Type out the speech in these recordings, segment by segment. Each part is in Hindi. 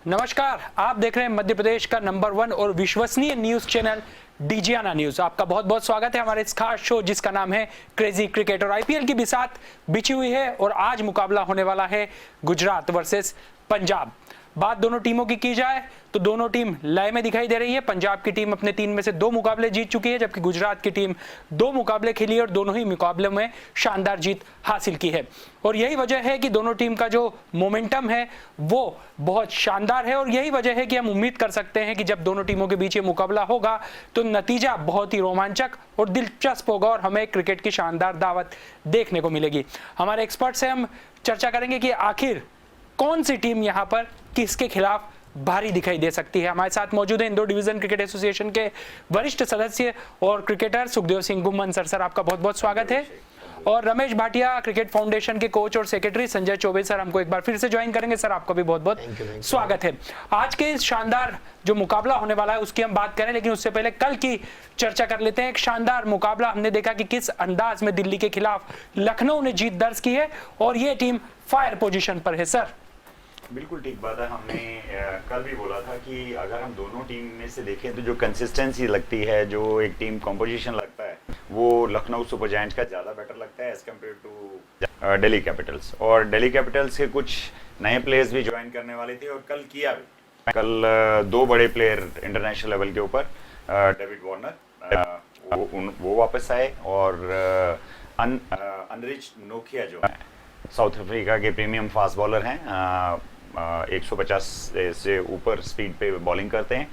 नमस्कार, आप देख रहे हैं मध्य प्रदेश का नंबर 1 और विश्वसनीय न्यूज चैनल डीजियाना न्यूज। आपका बहुत बहुत स्वागत है हमारे इस खास शो जिसका नाम है क्रेजी क्रिकेट। और आईपीएल की बिसात बिछी हुई है और आज मुकाबला होने वाला है गुजरात वर्सेस पंजाब। बात दोनों टीमों की जाए तो दोनों टीम लय में दिखाई दे रही है। पंजाब की टीम अपने 3 में से 2 मुकाबले जीत चुकी है, जबकि गुजरात की टीम 2 मुकाबले खेली और दोनों ही मुकाबलों में शानदार जीत हासिल की है। और यही वजह है कि दोनों टीम का जो मोमेंटम है वो बहुत शानदार है और यही वजह है कि हम उम्मीद कर सकते हैं कि जब दोनों टीमों के बीच ये मुकाबला होगा तो नतीजा बहुत ही रोमांचक और दिलचस्प होगा और हमें क्रिकेट की शानदार दावत देखने को मिलेगी। हमारे एक्सपर्ट से हम चर्चा करेंगे कि आखिर कौन सी टीम यहां पर किसके खिलाफ भारी दिखाई दे सकती है। हमारे साथ मौजूद है इंदौर डिवीजन क्रिकेट एसोसिएशन के वरिष्ठ सदस्य और क्रिकेटर सुखदेव सिंह बुमन। सर आपका बहुत बहुत स्वागत है। और रमेश भाटिया क्रिकेट फाउंडेशन के कोच और सेक्रेटरी संजय चौबे सर हमको एक बार फिर से ज्वाइन करेंगे। सर आपका भी बहुत बहुत स्वागत है। आज के इस शानदार जो मुकाबला होने वाला है उसकी हम बात करें, लेकिन उससे पहले कल की चर्चा कर लेते हैं। एक शानदार मुकाबला हमने देखा कि किस अंदाज में दिल्ली के खिलाफ लखनऊ ने जीत दर्ज की है और ये टीम फायर पोजीशन पर है। सर बिल्कुल ठीक बात है। हमने कल भी बोला था कि अगर हम दोनों टीम में से देखें तो जो कंसिस्टेंसी लगती है, जो एक टीम कंपोजिशन लगता है, वो लखनऊ सुपर जायंट्स का ज़्यादा बेटर लगता है as compare to Delhi Capitals. और दिल्ली कैपिटल्स के कुछ नए प्लेयर्स भी ज्वाइन करने वाले थे और कल किया भी। कल 2 बड़े प्लेयर इंटरनेशनल लेवल के ऊपर, डेविड वार्नर वो वापस आए और अनरिच नोकिया जो है साउथ अफ्रीका के प्रीमियम फास्ट बॉलर हैं, 150 से ऊपर स्पीड पे बॉलिंग करते हैं।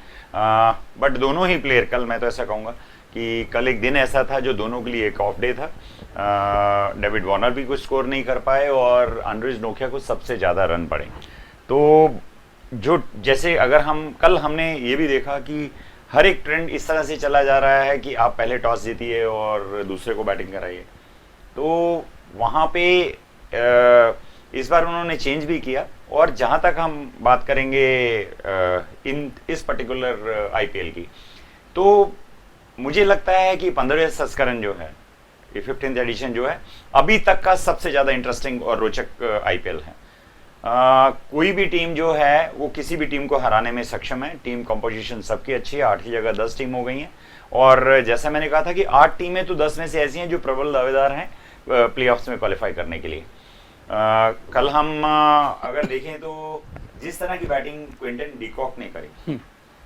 बट दोनों ही प्लेयर कल, मैं तो ऐसा कहूँगा कि कल एक दिन ऐसा था जो दोनों के लिए एक ऑफ डे था। डेविड वार्नर भी कुछ स्कोर नहीं कर पाए और अनरिच नोकिया को सबसे ज़्यादा रन पड़े। तो जो जैसे अगर हमने ये भी देखा कि हर एक ट्रेंड इस तरह से चला जा रहा है कि आप पहले टॉस जीतिए और दूसरे को बैटिंग कराइए। तो वहाँ पे इस बार उन्होंने चेंज भी किया। और जहाँ तक हम बात करेंगे इस पर्टिकुलर आईपीएल की, तो मुझे लगता है कि 15वें संस्करण जो है, 15th एडिशन जो है, अभी तक का सबसे ज़्यादा इंटरेस्टिंग और रोचक आईपीएल है। कोई भी टीम जो है वो किसी भी टीम को हराने में सक्षम है। टीम कंपोजिशन सबकी अच्छी है, 8 की जगह 10 टीम हो गई हैं। और जैसा मैंने कहा था कि 8 टीमें तो 10 में से ऐसी हैं जो प्रबल दावेदार हैं प्लेऑफ्स में क्वालिफाई करने के लिए। कल हम अगर देखें तो जिस तरह की बैटिंग क्विंटन डिकॉक ने करी,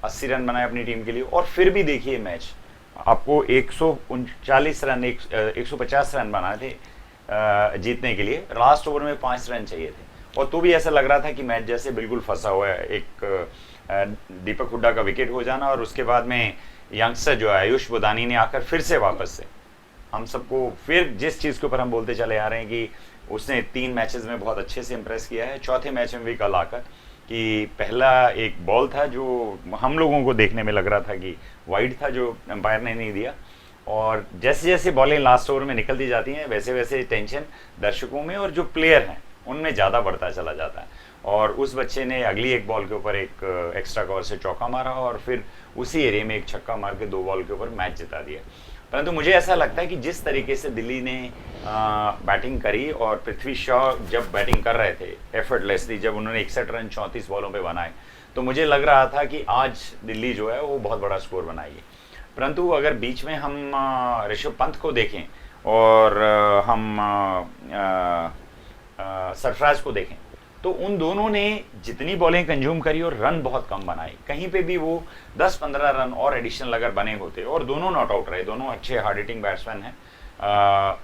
80 रन बनाए अपनी टीम के लिए। और फिर भी देखिए मैच, आपको 139 रन 150 रन बनाए थे जीतने के लिए। लास्ट ओवर में 5 रन चाहिए थे और तो भी ऐसा लग रहा था कि मैच जैसे बिल्कुल फंसा हुआ है। एक दीपक हुड्डा का विकेट हो जाना और उसके बाद में यंगस्टर जो है आयुष बुदानी ने आकर फिर से वापस से हम सबको फिर जिस चीज़ के ऊपर हम बोलते चले आ रहे हैं कि उसने 3 मैचेस में बहुत अच्छे से इंप्रेस किया है। चौथे मैच में भी कल आकर कि पहला एक बॉल था जो हम लोगों को देखने में लग रहा था कि वाइड था, जो एम्पायर ने नहीं दिया। और जैसे जैसे बॉलें लास्ट ओवर में निकलती जाती हैं वैसे वैसे टेंशन दर्शकों में और जो प्लेयर हैं उनमें ज़्यादा बढ़ता चला जाता है। और उस बच्चे ने अगली एक बॉल के ऊपर एक एक्स्ट्रा कवर से चौका मारा और फिर उसी एरिया में एक छक्का मार के 2 बॉल के ऊपर मैच जिता दिया। परंतु मुझे ऐसा लगता है कि जिस तरीके से दिल्ली ने बैटिंग करी और पृथ्वी शॉ जब बैटिंग कर रहे थे एफर्टलेसली, जब उन्होंने 61 रन 34 बॉलों पे बनाए, तो मुझे लग रहा था कि आज दिल्ली जो है वो बहुत बड़ा स्कोर बनाएगी। परंतु अगर बीच में हम ऋषभ पंत को देखें और हम सरफराज को देखें तो उन दोनों ने जितनी बॉलें कंज्यूम करी और रन बहुत कम बनाए। कहीं पे भी वो 10-15 रन और एडिशनल अगर बने होते, और दोनों नॉट आउट रहे, दोनों अच्छे हार्ड हिटिंग बैट्समैन हैं,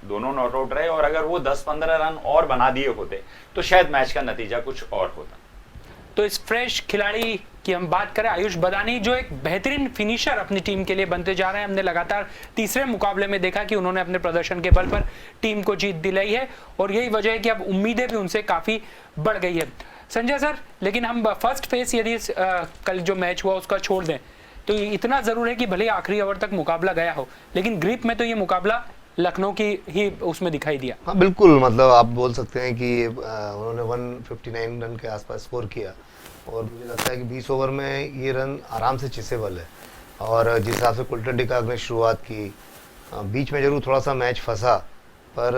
दोनों नॉट आउट रहे, और अगर वो 10-15 रन और बना दिए होते तो शायद मैच का नतीजा कुछ और होता। तो इस फ्रेश खिलाड़ी की हम बात करें, आयुष बदानी जो एक बेहतरीन फिनिशर अपनी टीम के लिए बनते जा रहे हैं। हमने लगातार तीसरे मुकाबले में देखा कि उन्होंने अपने प्रदर्शन के बल पर टीम को जीत दिलाई है और यही वजह है कि अब उम्मीदें भी उनसे काफी बढ़ गई है। संजय सर, लेकिन हम फर्स्ट फेस यदि कल जो मैच हुआ उसका छोड़ दें तो इतना जरूर है कि भले आखिरी ओवर तक मुकाबला गया हो, लेकिन ग्रिप में तो ये मुकाबला लखनऊ की ही उसमें दिखाई दिया। हाँ बिल्कुल, मतलब आप बोल सकते हैं कि उन्होंने 159 रन के आसपास स्कोर किया और मुझे लगता है कि 20 ओवर में ये रन आराम से चेसेबल है। और जिस हिसाब से कुल्टन डिकॉक ने शुरुआत की, बीच में जरूर थोड़ा सा मैच फंसा पर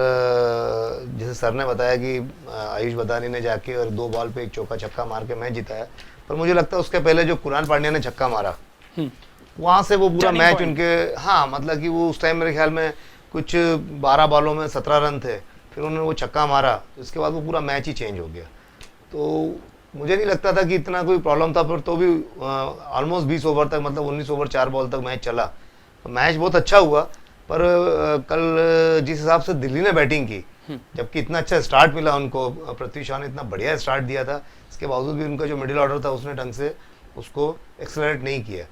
जैसे सर ने बताया कि आयुष बदानी ने जाके और 2 बॉल पे एक चौका छक्का मार के मैच जिताया, पर मुझे लगता है उसके पहले जो कुणाल पांड्या ने छक्का मारा, वहाँ से वो पूरा Turning मैच point. उनके, हाँ मतलब कि वो उस टाइम मेरे ख्याल में कुछ 12 बॉलों में 17 रन थे, फिर उन्होंने वो छक्का मारा, इसके बाद वो पूरा मैच ही चेंज हो गया। तो मुझे नहीं लगता था कि इतना कोई प्रॉब्लम था, पर तो भी ऑलमोस्ट 20 ओवर तक, मतलब 19 ओवर 4 बॉल तक मैच चला, तो मैच बहुत अच्छा हुआ। पर कल जिस हिसाब से दिल्ली ने बैटिंग की, जबकि इतना अच्छा स्टार्ट मिला उनको, पृथ्वी शॉ ने इतना बढ़िया स्टार्ट दिया था, इसके बावजूद भी उनका जो मिडिल ऑर्डर था उसने ढंग से उसको एक्सेलरेट नहीं किया।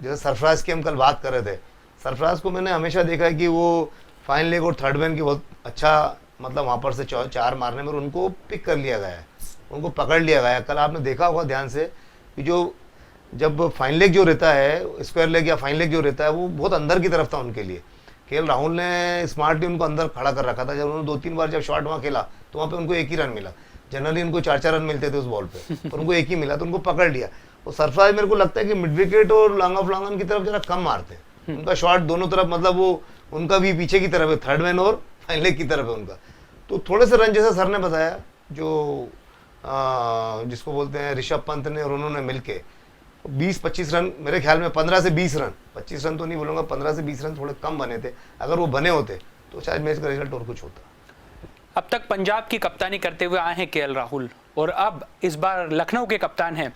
जैसे सरफराज की हम कल बात कर रहे थे, सरफराज को मैंने हमेशा देखा है कि वो फाइन लेग और थर्ड मैन की बहुत अच्छा, मतलब वहाँ पर से 4 मारने में उनको पिक कर लिया गया है, उनको पकड़ लिया गया है। कल आपने देखा होगा ध्यान से कि जो जब फाइन लेग जो रहता है, स्क्वायर लेग या फाइन लेग जो रहता है, वो बहुत अंदर की तरफ था उनके लिए। केएल राहुल ने स्मार्टली उनको अंदर खड़ा कर रखा था। जब उन्होंने 2-3 बार जब शॉट वहाँ खेला तो वहाँ पे उनको एक ही रन मिला, जनरली उनको 4-4 रन मिलते थे उस बॉल पे, पर उनको एक ही मिला, तो उनको पकड़ लिया। और सरफराज मेरे को लगता है कि मिड विकेट और लॉन्ग ऑफ लॉन्ग ऑन की तरफ जरा कम मारते हैं, उनका शॉट दोनों तरफ, मतलब वो उनका भी पीछे की तरफ है, थर्ड मैन और फाइन लेग की तरफ है उनका। तो थोड़े से रन जैसा सर ने बताया, जो जिसको बोलते हैं ऋषभ पंत ने और उन्होंने मिलके 20-25 रन, मेरे ख्याल में 15 से 20 रन, 25 रन तो नहीं बोलूँगा, 15 से 20 रन थोड़े कम बने थे। अगर वो बने होते तो शायद मैच का रिजल्ट और कुछ होता। अब तक पंजाब की कप्तानी करते हुए आए हैं केएल राहुल, और अब इस बार लखनऊ के कप्तान हैं।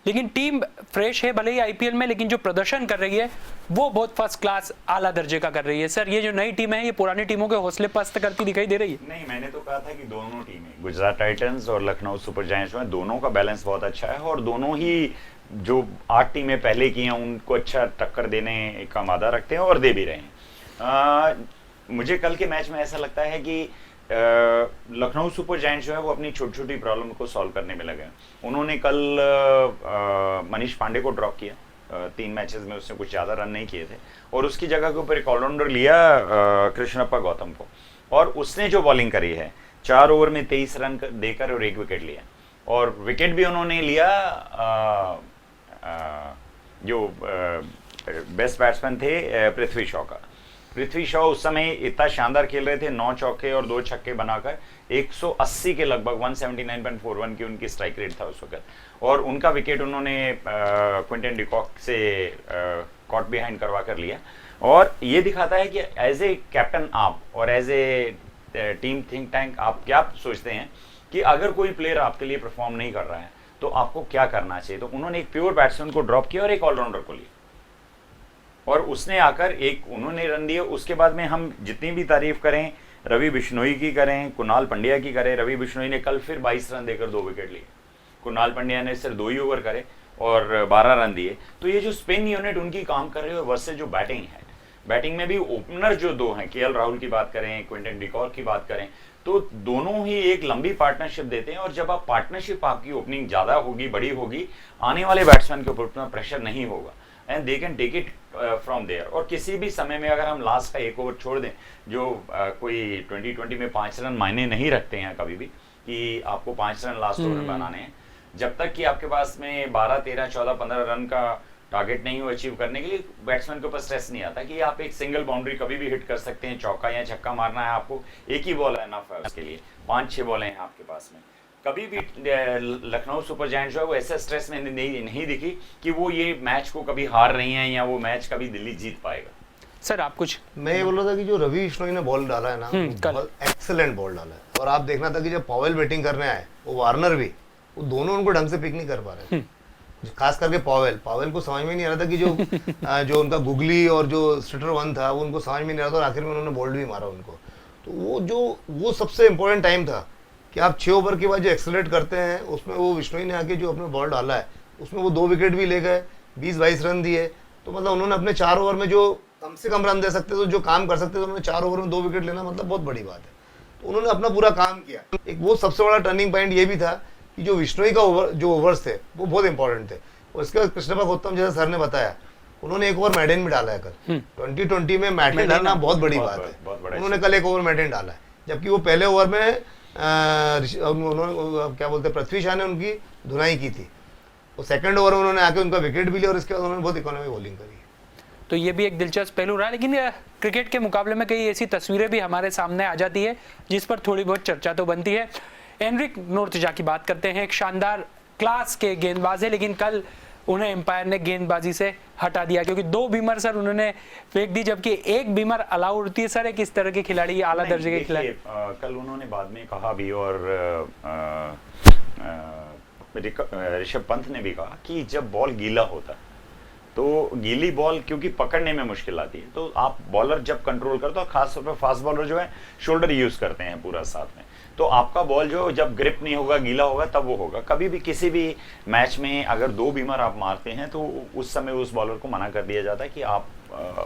लेकिन टीम फ्रेश है भले ही आईपीएल में, लेकिन जो प्रदर्शन कर रही है वो बहुत फर्स्ट क्लास आला दर्जे का कर रही है। सर, ये जो नई टीम है ये पुरानी टीमों के हौसले पस्त करती दिखाई दे रही है? नहीं, मैंने तो कहा था कि दोनों टीमें, गुजरात टाइटंस और लखनऊ सुपर जायंट्स में, दोनों का बैलेंस बहुत अच्छा है, और दोनों ही जो 8 टीमें पहले की हैं उनको अच्छा टक्कर देने का वादा रखते हैं और दे भी रहे हैं। मुझे कल के मैच में ऐसा लगता है कि लखनऊ सुपर जायंट्स जो है वो अपनी छोटी छोटी प्रॉब्लम को सॉल्व करने में लगे। उन्होंने कल मनीष पांडे को ड्रॉप किया, 3 मैचेस में उसने कुछ ज़्यादा रन नहीं किए थे, और उसकी जगह के ऊपर एक ऑलराउंडर लिया कृष्णप्पा गौतम को, और उसने जो बॉलिंग करी है 4 ओवर में 23 रन देकर और 1 विकेट लिया, और विकेट भी उन्होंने लिया जो बेस्ट बैट्समैन थे पृथ्वी शॉ का। पृथ्वी शॉ उस समय इतना शानदार खेल रहे थे, 9 चौके और 2 छक्के बनाकर 180 के लगभग 179.41 की उनकी स्ट्राइक रेट था उस वक्त, और उनका विकेट उन्होंने क्विंटन डिकॉक से कॉट बिहाइंड करवा कर लिया। और ये दिखाता है कि एज ए कैप्टन आप और as a team think tank आप क्या सोचते हैं कि अगर कोई प्लेयर आपके लिए परफॉर्म नहीं कर रहा है तो आपको क्या करना चाहिए। तो उन्होंने एक प्योर बैट्समैन को ड्रॉप किया और एक ऑलराउंडर को लिया, और उसने आकर उन्होंने रन दिए। उसके बाद में हम जितनी भी तारीफ करें रवि बिश्नोई की करें, कुणाल पंड्या की करें, रवि बिश्नोई ने कल फिर 22 रन देकर 2 विकेट लिए, कुणाल पंड्या ने सिर्फ 2 ही ओवर करे और 12 रन दिए। तो ये जो स्पिन यूनिट उनकी काम कर रही है, और वर्सेस जो बैटिंग है, बैटिंग में भी ओपनर जो 2 हैं, केएल राहुल की बात करें, क्विंटन डिकॉक की बात करें, तो दोनों ही एक लंबी पार्टनरशिप देते हैं। और जब आप पार्टनरशिप, आपकी ओपनिंग ज़्यादा होगी, बड़ी होगी, आने वाले बैट्समैन के ऊपर उतना प्रेशर नहीं होगा, and they can take it from there. और किसी भी समय में अगर हम लास्ट का 1 ओवर छोड़ दें, जो कोई 2020 में 5 रन मायने नहीं रखते हैं कभी भी, कि आपको 5 रन लास्ट ओवर में बनाने हैं, जब तक कि आपके पास में 12, 13, 14, 15 रन का टारगेट नहीं हो अचीव करने के लिए, बैट्समैन के ऊपर स्ट्रेस नहीं आता कि आप एक सिंगल बाउंड्री कभी भी हिट कर सकते हैं, चौका या छक्का मारना है आपको, एक ही बॉल है इनफ है उसके लिए, 5-6 बॉलें हैं आपके पास में। कभी भी लखनऊ सुपर जायंट्स जो है वो ऐसा स्ट्रेस में नहीं दिखी कि वो ये मैच को कभी हार रही हैं या वो मैच कभी दिल्ली जीत पाएगा। सर, आप कुछ? मैं ये बोल रहा था कि जो रवि बिश्नोई ने बॉल डाला है ना, बहुत एक्सेलेंट बॉल डाला है। और आप देखना था कि जब पॉवेल बैटिंग करने आए, वो वार्नर भी, वो दोनों उनको ढंग से पिक नहीं कर पा रहे थे, खास करके पॉवेल को समझ में नहीं आ रहा था कि जो उनका गुगली और जो स्ट्रिटर 1 था वो उनको समझ में नहीं आ रहा था, और आखिर में उन्होंने बोल्ड भी मारा उनको। तो वो सबसे इंपॉर्टेंट टाइम था कि आप 6 ओवर के बाद जो एक्सेलरेट करते हैं, उसमें वो बिश्नोई ने आके जो अपने बॉल डाला है, उसमें वो 2 विकेट भी ले गए, 20-22 रन दिए। तो मतलब उन्होंने अपने 4 ओवर में जो कम से कम रन दे सकते थे, जो काम कर सकते थे, उन्होंने 4 ओवर में 2 विकेट लेना मतलब बहुत बड़ी बात है। तो उन्होंने अपना पूरा काम किया। एक वो सबसे बड़ा टर्निंग पॉइंट ये भी था कि जो बिश्नोई का ओवर्स थे वो बहुत इंपॉर्टेंट थे। और इसके बाद कृष्णप्पा गौतम, जैसा सर ने बताया, उन्होंने 1 ओवर मैडेन भी डाला है कल। 2020 में मैडेन डालना बहुत बड़ी बात है। उन्होंने कल 1 ओवर मैडेन डाला है, जबकि वो पहले ओवर में उन्होंने क्या बोलते हैं, पृथ्वी शॉ ने उनकी धुनाई की थी। वो सेकंड ओवर में उन्होंने आके उनका विकेट भी लिया, और इसके बाद उन्होंने बहुत इकोनॉमिक बॉलिंग करी। तो ये भी एक दिलचस्प पहलू रहा। लेकिन क्रिकेट के मुकाबले में कई ऐसी तस्वीरें भी हमारे सामने आ जाती है जिस पर थोड़ी बहुत चर्चा तो बनती है। एनरिक नोर्तजा की बात करते हैं, एक शानदार क्लास के गेंदबाज है, लेकिन कल उन्हें एम्पायर ने गेंदबाजी से हटा दिया क्योंकि 2 बीमर सर उन्होंने फेंक दी, जबकि 1 बीमर अलाउड होती है। सर एक इस तरह के खिलाड़ी, आला दर्जे के खिलाड़ी, कल उन्होंने बाद में कहा भी और ऋषभ पंत ने भी कहा कि जब बॉल गीला होता तो गीली बॉल क्योंकि पकड़ने में मुश्किल आती है, तो आप बॉलर जब कंट्रोल करते हो, खासतौर पर फास्ट बॉलर जो है शोल्डर यूज करते हैं पूरा साथ में, तो आपका बॉल जो जब ग्रिप नहीं होगा, गीला होगा, तब वो होगा। कभी भी किसी भी मैच में अगर 2 बीमर आप मारते हैं तो उस समय उस बॉलर को मना कर दिया जाता है कि आप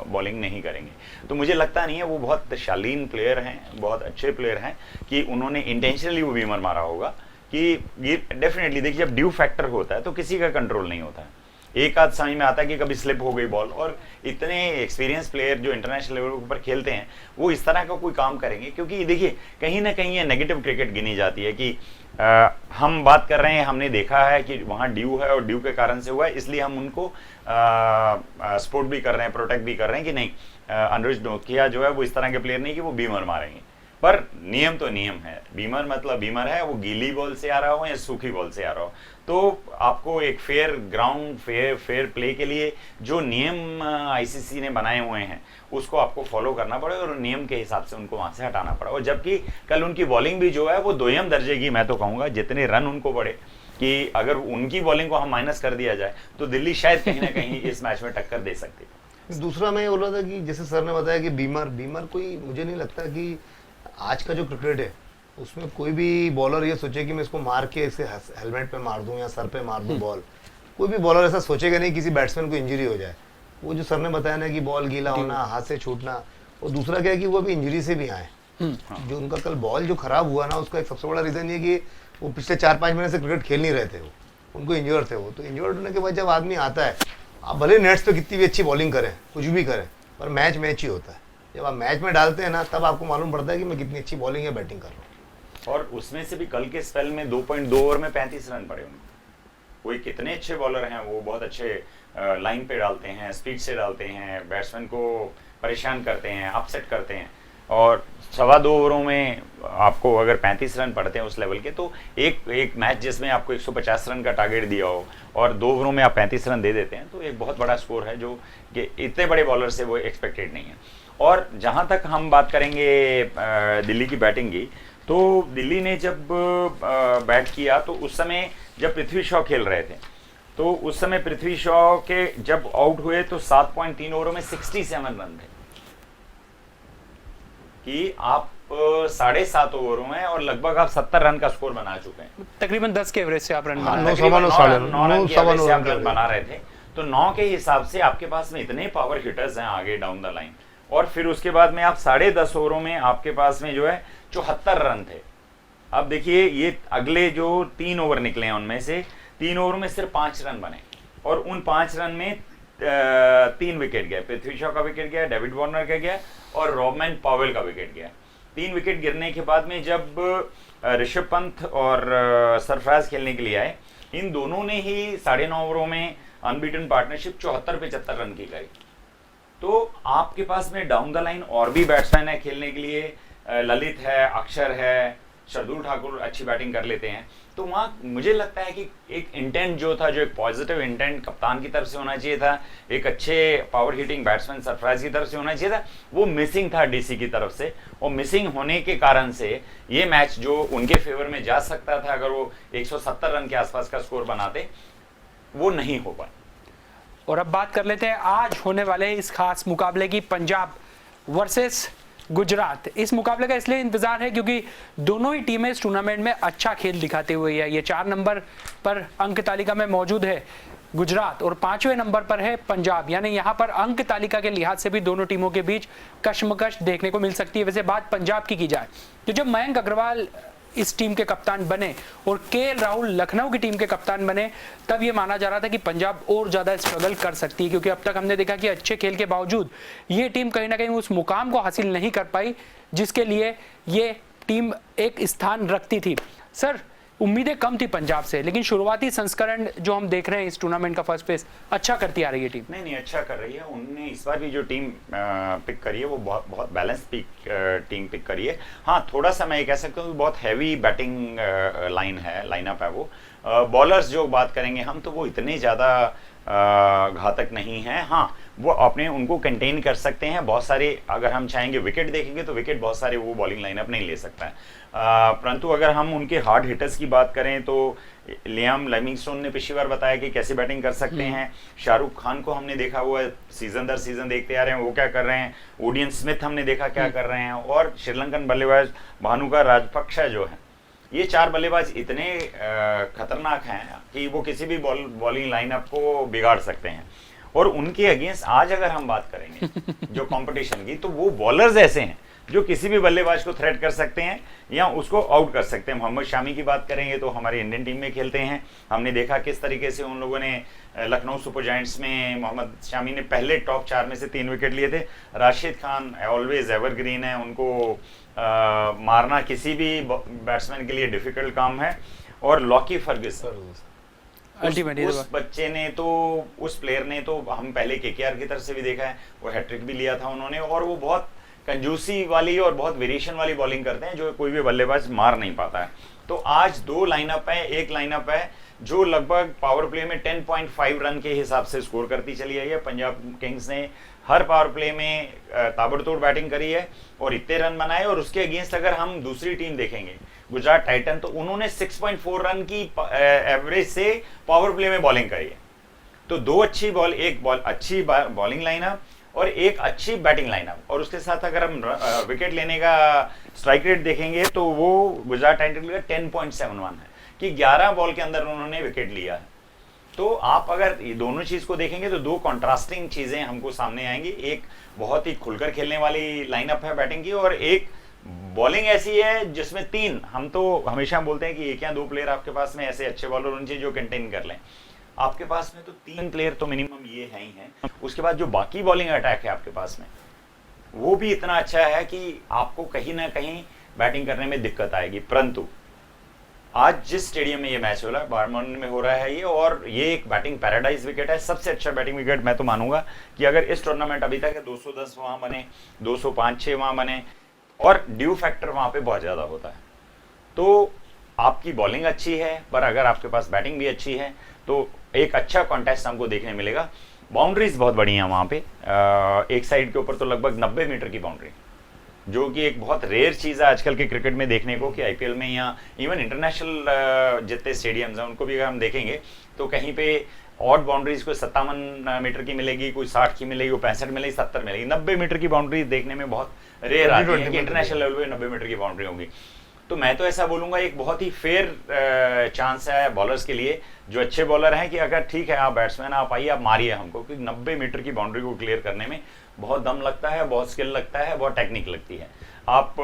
बॉलिंग नहीं करेंगे। तो मुझे लगता नहीं है, वो बहुत शालीन प्लेयर हैं, बहुत अच्छे प्लेयर हैं कि उन्होंने इंटेंशनली वो बीमर मारा होगा कि डेफिनेटली देखिए जब ड्यू फैक्टर होता है तो किसी का कंट्रोल नहीं होता है। एक आध समझ में आता है कि कभी स्लिप हो गई बॉल, और इतने एक्सपीरियंस प्लेयर जो इंटरनेशनल लेवल पर खेलते हैं वो इस तरह का कोई काम करेंगे, क्योंकि देखिए कहीं ना कहीं ये नेगेटिव क्रिकेट गिनी जाती है कि हम बात कर रहे हैं, हमने देखा है कि वहाँ ड्यू है और ड्यू के कारण से हुआ है, इसलिए हम उनको सपोर्ट भी कर रहे हैं, प्रोटेक्ट भी कर रहे हैं कि नहीं, अनुज नोकिया जो है वो इस तरह के प्लेयर नहीं कि वो बीमर मारेंगे। पर नियम तो नियम है, बीमर मतलब बीमर है, वो गीली बॉल से आ रहा हो या सूखी बॉल से आ रहा हो, तो आपको एक फेयर ग्राउंड, फेयर प्ले के लिए जो नियम आईसीसी ने बनाए हुए हैं उसको आपको फॉलो करना पड़े और नियम के हिसाब से उनको वहां से हटाना पड़ा। और जबकि कल उनकी बॉलिंग भी जो है वो 2 दर्जे की, मैं तो कहूंगा जितने रन उनको पड़े कि अगर उनकी बॉलिंग को हम माइनस कर दिया जाए तो दिल्ली शायद कहीं ना कहीं इस मैच में टक्कर दे सकती। दूसरा मैं ये बोल रहा था कि जैसे सर ने बताया कि बीमर कोई, मुझे नहीं लगता कि आज का जो क्रिकेट है उसमें कोई भी बॉलर ये सोचे कि मैं इसको मार के इसे हेलमेट पे मार दूं या सर पे मार दूं बॉल, कोई भी बॉलर ऐसा सोचेगा नहीं किसी बैट्समैन को इंजरी हो जाए। वो जो सर ने बताया ना कि बॉल गीला होना, हाथ से छूटना, और दूसरा क्या है कि वो अभी इंजरी से भी आए। जो उनका कल बॉल जो खराब हुआ ना, उसका एक सबसे बड़ा रीजन ये कि वो पिछले 4-5 महीने से क्रिकेट खेल नहीं रहे थे, वो उनको इंजर्ड थे। वो तो इंजर्ड होने के बाद जब आदमी आता है, आप भले नेट्स पे कितनी भी अच्छी बॉलिंग करें, कुछ भी करें, पर मैच ही होता है। जब आप मैच में डालते हैं ना, तब आपको मालूम पड़ता है कि मैं कितनी अच्छी बॉलिंग या बैटिंग कर रहा हूँ। और उसमें से भी कल के स्पेल में 2.2 ओवर में 35 रन पड़े उनको। कोई कितने अच्छे बॉलर हैं, वो बहुत अच्छे लाइन पे डालते हैं, स्पीड से डालते हैं, बैट्समैन को परेशान करते हैं, अपसेट करते हैं, और 2.25 ओवरों में आपको अगर 35 रन पड़ते हैं उस लेवल के, तो एक मैच जिसमें आपको 150 रन का टारगेट दिया हो और 2 ओवरों में आप 35 रन दे देते हैं, तो एक बहुत बड़ा स्कोर है जो कि इतने बड़े बॉलर से वो एक्सपेक्टेड नहीं है। और जहां तक हम बात करेंगे दिल्ली की बैटिंग की, तो दिल्ली ने जब बैट किया तो उस समय जब पृथ्वी शॉ खेल रहे थे, तो उस समय पृथ्वी शॉ के जब आउट हुए तो 7.3 ओवरों में 67 रन थे कि आप 7.5 ओवरों में और लगभग आप 70 रन का स्कोर बना चुके हैं। तकरीबन 10 के एवरेज से आप रन 9 रन बना रहे थे, तो 9 के हिसाब से आपके पास में इतने पावर हिटर्स हैं आगे डाउन द लाइन, और फिर उसके बाद में आप 10.5 ओवरों में आपके पास में जो है 74 रन थे। अब देखिए ये अगले जो 3 ओवर निकले हैं उनमें से 3 ओवर में सिर्फ 5 रन बने, और उन 5 रन में 3 विकेट गए। पृथ्वी शॉ का विकेट गया, डेविड वार्नर का गया और रॉबमैन पॉवेल का विकेट गया। 3 विकेट गिरने के बाद में जब ऋषभ पंत और सरफराज खेलने के लिए आए, इन दोनों ने ही 9.5 ओवरों में अनबीटन पार्टनरशिप 74-75 रन की करी। तो आपके पास में डाउन द लाइन और भी बैट्समैन है खेलने के लिए, ललित है, अक्षर है, शार्दुल ठाकुर अच्छी बैटिंग कर लेते हैं, तो वहाँ मुझे लगता है कि एक इंटेंट जो था, जो एक पॉजिटिव इंटेंट कप्तान की तरफ से होना चाहिए था, एक अच्छे पावर हिटिंग बैट्समैन सरफराज की तरफ से होना चाहिए था, वो मिसिंग था डीसी की तरफ से, और मिसिंग होने के कारण से ये मैच जो उनके फेवर में जा सकता था अगर वो 170 रन के आसपास का स्कोर बनाते, वो नहीं हो पाया। और अब बात कर लेते हैं आज होने वाले इस खास मुकाबले की, पंजाब वर्सेस गुजरात। इस मुकाबले का इसलिए इंतजार है क्योंकि दोनों ही टीमें इस टूर्नामेंट में अच्छा खेल दिखाते हुए है। ये 4 नंबर पर अंक तालिका में मौजूद है गुजरात और 5वें नंबर पर है पंजाब, यानी यहाँ पर अंक तालिका के लिहाज से भी दोनों टीमों के बीच कशमकश देखने को मिल सकती है। वैसे बात पंजाब की जाए तो जब मयंक अग्रवाल इस टीम के कप्तान बने और केएल राहुल लखनऊ की टीम के कप्तान बने, तब ये माना जा रहा था कि पंजाब और ज्यादा स्ट्रगल कर सकती है, क्योंकि अब तक हमने देखा कि अच्छे खेल के बावजूद ये टीम कहीं ना कहीं उस मुकाम को हासिल नहीं कर पाई जिसके लिए ये टीम एक स्थान रखती थी। सर, उम्मीदें कम थी पंजाब से, लेकिन शुरुआती संस्करण जो हम देख रहे हैं इस टूर्नामेंट का फर्स्ट फेज अच्छा करती आ रही है टीम। नहीं अच्छा कर रही है। उन्होंने इस बार भी जो टीम पिक करी है वो बहुत बैलेंस टीम पिक करी है। हाँ, थोड़ा सा मैं ये कह सकता हूँ बहुत हैवी बैटिंग लाइनअप है वो। बॉलर्स जो बात करेंगे हम, तो वो इतने ज़्यादा घातक नहीं है। हाँ, वो अपने उनको कंटेन कर सकते हैं। बहुत सारे अगर हम चाहेंगे विकेट देखेंगे तो विकेट बहुत सारे वो बॉलिंग लाइनअप नहीं ले सकता है। परंतु अगर हम उनके हार्ड हिटर्स की बात करें तो लियाम लिविंगस्टोन ने पिछली बार बताया कि कैसे बैटिंग कर सकते हैं। शाहरुख खान को हमने देखा हुआ है, सीजन दर सीजन देखते आ रहे हैं वो क्या कर रहे हैं। ओडियन स्मिथ हमने देखा क्या कर रहे हैं। और श्रीलंकन बल्लेबाज भानुका राजपक्षा जो है, ये 4 बल्लेबाज इतने खतरनाक हैं कि वो किसी भी बॉलिंग लाइनअप को बिगाड़ सकते हैं। और उनके अगेंस्ट आज अगर हम बात करेंगे जो कंपटीशन की, तो वो बॉलर्स ऐसे हैं जो किसी भी बल्लेबाज को थ्रेट कर सकते हैं या उसको आउट कर सकते हैं। मोहम्मद शामी की बात करेंगे तो हमारी इंडियन टीम में खेलते हैं। हमने देखा किस तरीके से उन लोगों ने लखनऊ सुपर जायंट्स में मोहम्मद शामी ने पहले टॉप 4 में से 3 विकेट लिए थे। राशिद खान ऑलवेज एवरग्रीन है, उनको मारना किसी भी बैट्समैन के लिए डिफिकल्ट काम है। और लॉकी फर्ग्यूसन उस बच्चे ने तो, उस प्लेयर ने तो हम पहले केकेआर की तरफ से भी देखा है, वो हैट्रिक भी लिया था उन्होंने। और वो बहुत कंजूसी वाली और बहुत वेरिएशन वाली बॉलिंग करते हैं जो कोई भी बल्लेबाज मार नहीं पाता है। तो आज 2 लाइनअप है। एक लाइनअप है जो लगभग पावर प्ले में 10.5 रन के हिसाब से स्कोर करती चली आई है। पंजाब किंग्स ने हर पावर प्ले में ताबड़तोड़ बैटिंग करी है और इतने रन बनाए। और उसके अगेंस्ट अगर हम दूसरी टीम देखेंगे गुजरात टाइटन, तो उन्होंने 6.4 रन की एवरेज से पावर प्ले में बॉलिंग करी है। तो 2 अच्छी बॉल, एक अच्छी बॉलिंग लाइनअप और एक अच्छी बैटिंग लाइनअप। और उसके साथ अगर हम विकेट लेने का स्ट्राइक रेट देखेंगे तो वो गुजरात टाइटन का 10.71 है कि 11 बॉल के अंदर उन्होंने विकेट लिया है। तो आप अगर ये दोनों चीज को देखेंगे तो 2 कॉन्ट्रास्टिंग चीजें हमको सामने आएंगी। एक बहुत ही खुलकर खेलने वाली लाइनअप है बैटिंग की, और एक बॉलिंग ऐसी है जिसमें 3, हम तो हमेशा बोलते हैं कि 1 या 2 प्लेयर आपके पास में ऐसे अच्छे बॉलर होने चाहिए जो कंटेन कर लें। आपके पास में तो 3 प्लेयर तो मिनिमम ये हैं ही हैं। उसके बाद जो बाकी बॉलिंग अटैक है आपके पास में, वो भी इतना अच्छा है कि आपको कहीं ना कहीं बैटिंग करने में दिक्कत आएगी। परंतु आज जिस स्टेडियम में ये मैच हो रहा है, बारमन में हो रहा है ये, और ये एक बैटिंग पैराडाइज विकेट है, सबसे अच्छा बैटिंग विकेट मैं तो मानूंगा कि अगर इस टूर्नामेंट अभी तक 210 वहां बने, 205-6 वहां बने, और ड्यू फैक्टर वहां पे बहुत ज्यादा होता है। तो आपकी बॉलिंग अच्छी है, पर अगर आपके पास बैटिंग भी अच्छी है तो एक अच्छा कॉन्टेस्ट हमको देखने मिलेगा। बाउंड्रीज बहुत बड़ी हैं वहां पे। एक साइड के ऊपर तो लगभग 90 मीटर की बाउंड्री, जो कि एक बहुत रेयर चीज़ है आजकल के क्रिकेट में देखने को, कि आईपीएल में या इवन इंटरनेशनल जितने स्टेडियम्स हैं उनको भी अगर हम देखेंगे तो कहीं पे ऑड बाउंड्रीज कोई 57 मीटर की मिलेगी, कोई 60 की मिलेगी, कोई 65 मिलेगी, 70 मिलेगी। 90 मीटर की बाउंड्री देखने में बहुत रेयर आती है कि इंटरनेशनल लेवल पे 90 मीटर की बाउंड्री होगी। तो मैं तो ऐसा बोलूंगा एक बहुत ही फेयर चांस है बॉलर्स के लिए, जो अच्छे बॉलर हैं, कि अगर ठीक है आप बैट्समैन आप आइए, आप मारिए हमको, क्योंकि 90 मीटर की बाउंड्री को क्लियर करने में बहुत दम लगता है, बहुत स्किल लगता है, बहुत टेक्निक लगती है। आप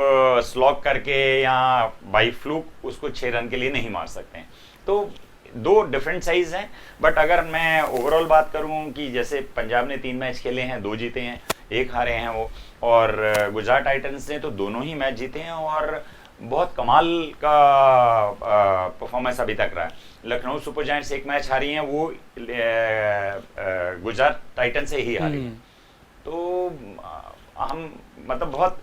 स्लॉग करके या बाई फ्लूक उसको 6 रन के लिए नहीं मार सकते हैं। तो 2 डिफरेंट साइज हैं। बट अगर मैं ओवरऑल बात करूं कि जैसे पंजाब ने 3 मैच खेले हैं, 2 जीते हैं, 1 हारे हैं वो, और गुजरात टाइटंस ने तो दोनों ही मैच जीते हैं और बहुत कमाल का परफॉर्मेंस अभी तक रहा है। लखनऊ सुपर जायंट्स 1 मैच हारी हैं, वो गुजरात टाइटन से ही हारी। तो हम मतलब बहुत,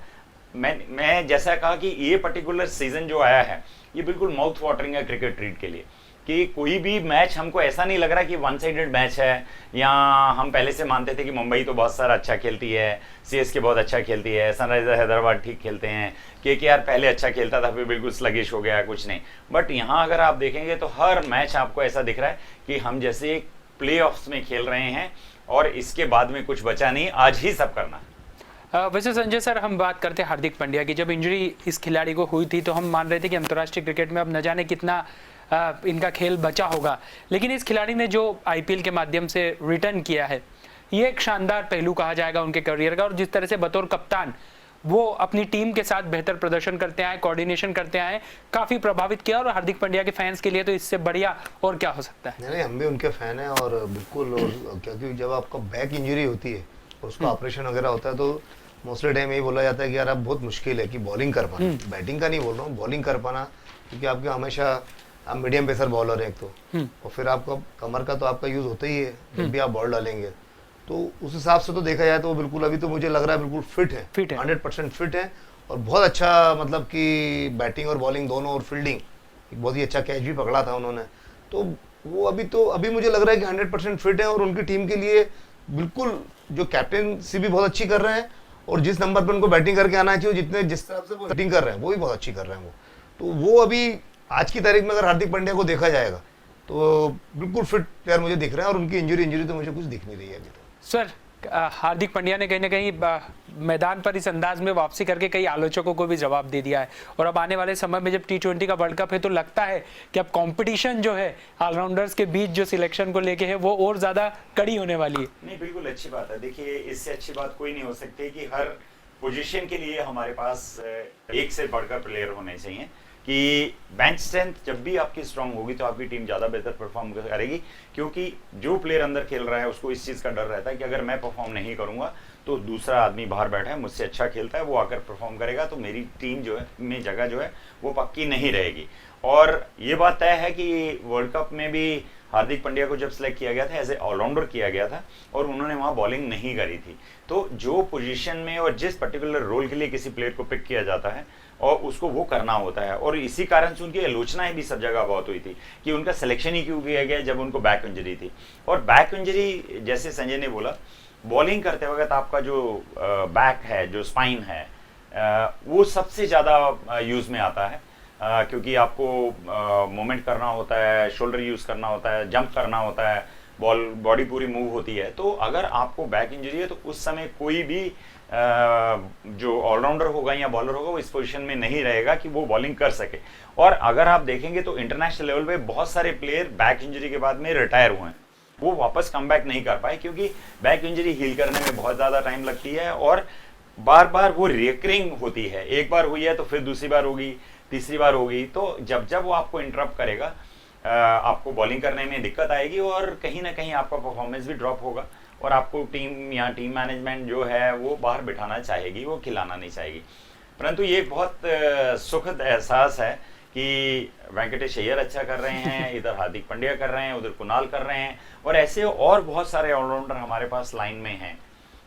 मैं जैसा कहा कि ये पर्टिकुलर सीजन जो आया है ये बिल्कुल माउथ वाटरिंग है क्रिकेट ट्रीट के लिए, कि कोई भी मैच हमको ऐसा नहीं लग रहा कि 1 साइडेड मैच है। या हम पहले से मानते थे कि मुंबई तो बहुत सारा अच्छा खेलती है, सीएसके बहुत अच्छा खेलती है, सनराइजर हैदराबाद ठीक खेलते हैं, केकेआर पहले अच्छा खेलता था फिर बिल्कुल स्लगिश हो गया, कुछ नहीं। बट यहाँ अगर आप देखेंगे तो हर मैच आपको ऐसा दिख रहा है कि हम जैसे प्ले ऑफ्स में खेल रहे हैं और इसके बाद में कुछ बचा नहीं, आज ही सब करना है। वैसे संजय सर, हम बात करते हैं हार्दिक पांड्या की। जब इंजरी इस खिलाड़ी को हुई थी तो हम मान रहे थे कि अंतर्राष्ट्रीय क्रिकेट में अब न जाने कितना इनका खेल बचा होगा, लेकिन इस खिलाड़ी ने जो आईपीएल के माध्यम से रिटर्न किया है, ये एक शानदार पहलू कहा जाएगा उनके करियर का। और जिस तरह से बतौर कप्तान वो अपनी टीम के साथ बेहतर प्रदर्शन करते आए, कोऑर्डिनेशन करते आए, काफी प्रभावित किया। और हार्दिक पांड्या के फैंस के लिए तो इससे बढ़िया और क्या हो सकता है। नहीं, हम भी उनके फैन हैं और बिल्कुल, क्योंकि जब आपका बैक इंजरी होती है, उसका ऑपरेशन वगैरह होता है, तो मोस्टली टाइम यही बोला जाता है कि यार अब बहुत मुश्किल है कि बॉलिंग कर पाना, बैटिंग का नहीं बोल रहा हूँ, बॉलिंग कर पाना, क्योंकि आपके हमेशा आप मीडियम पेसर बॉलर हैं एक तो, और फिर आपका कमर का तो आपका यूज होता ही है जब भी आप बॉल डालेंगे, तो उस हिसाब से तो देखा जाए तो वो बिल्कुल अभी तो मुझे लग रहा है बिल्कुल फिट है 100% फिट है, और बहुत अच्छा मतलब कि बैटिंग और बॉलिंग दोनों और फील्डिंग, एक बहुत ही अच्छा कैच भी पकड़ा था उन्होंने, तो वो अभी मुझे लग रहा है कि 100% फिट है, और उनकी टीम के लिए बिल्कुल जो कैप्टनसी भी बहुत अच्छी कर रहे हैं, और जिस नंबर पर उनको बैटिंग करके आना चाहिए, जिस तरह से वो बैटिंग कर रहे हैं वो भी बहुत अच्छी कर रहे हैं वो, तो वो अभी आज की तारीख में अगर हार्दिक पांड्या को देखा जाएगा तो बिल्कुल फिट प्लेयर मुझे दिख रहा है, और उनकी इंजरी तो मुझे कुछ दिख नहीं रही है अभी तो। सर, हार्दिक पांड्या ने कहीं ना कहीं मैदान पर इस अंदाज में वापसी करके कई आलोचकों को भी जवाब दे दिया है, और अब आने वाले समय में जब T20 का वर्ल्ड कप है तो लगता है कि अब कंपटीशन जो है ऑलराउंडर्स के बीच जो सिलेक्शन को लेके है वो और ज्यादा कड़ी होने वाली है। नहीं, बिल्कुल अच्छी बात है। देखिए, इससे अच्छी बात कोई नहीं हो सकती कि हर पोजीशन के लिए हमारे पास एक से बढ़कर प्लेयर होने चाहिए, कि बेंच स्ट्रेंथ जब भी आपकी स्ट्रांग होगी तो आपकी टीम ज़्यादा बेहतर परफॉर्म करेगी, क्योंकि जो प्लेयर अंदर खेल रहा है उसको इस चीज़ का डर रहता है कि अगर मैं परफॉर्म नहीं करूंगा तो दूसरा आदमी बाहर बैठा है मुझसे अच्छा खेलता है, वो आकर परफॉर्म करेगा तो मेरी टीम जो है में जगह जो है वो पक्की नहीं रहेगी। और ये बात तय है कि वर्ल्ड कप में भी हार्दिक पांड्या को जब सिलेक्ट किया गया था एज ए ऑलराउंडर किया गया था, और उन्होंने वहाँ बॉलिंग नहीं करी थी, तो जो पोजीशन में और जिस पर्टिकुलर रोल के लिए किसी प्लेयर को पिक किया जाता है और उसको वो करना होता है, और इसी कारण से उनकी आलोचनाएं भी सब जगह बहुत हुई थी कि उनका सिलेक्शन ही क्यों किया गया जब उनको बैक इंजरी थी। और बैक इंजरी जैसे संजय ने बोला, बॉलिंग करते वक्त आपका जो बैक है, जो स्पाइन है, वो सबसे ज़्यादा यूज में आता है, क्योंकि आपको मूवमेंट करना होता है, शोल्डर यूज करना होता है, जंप करना होता है, बॉडी पूरी मूव होती है। तो अगर आपको बैक इंजरी है तो उस समय कोई भी जो ऑलराउंडर होगा या बॉलर होगा वो इस पोजीशन में नहीं रहेगा कि वो बॉलिंग कर सके। और अगर आप देखेंगे तो इंटरनेशनल लेवल पे बहुत सारे प्लेयर बैक इंजरी के बाद में रिटायर हुए हैं, वो वापस कम बैक नहीं कर पाए, क्योंकि बैक इंजरी हील करने में बहुत ज़्यादा टाइम लगती है और बार बार वो रिकरिंग होती है। एक बार हुई है तो फिर दूसरी बार होगी, तीसरी बार होगी, तो जब वो आपको इंटरप्ट करेगा, आपको बॉलिंग करने में दिक्कत आएगी और कहीं ना कहीं आपका परफॉर्मेंस भी ड्रॉप होगा, और आपको टीम मैनेजमेंट जो है वो बाहर बिठाना चाहेगी, वो खिलाना नहीं चाहेगी। परंतु ये बहुत सुखद एहसास है कि वेंकटेश अय्यर अच्छा कर रहे हैं, इधर हार्दिक पांड्या कर रहे हैं, उधर कुणाल कर रहे हैं, और ऐसे और बहुत सारे ऑलराउंडर हमारे पास लाइन में हैं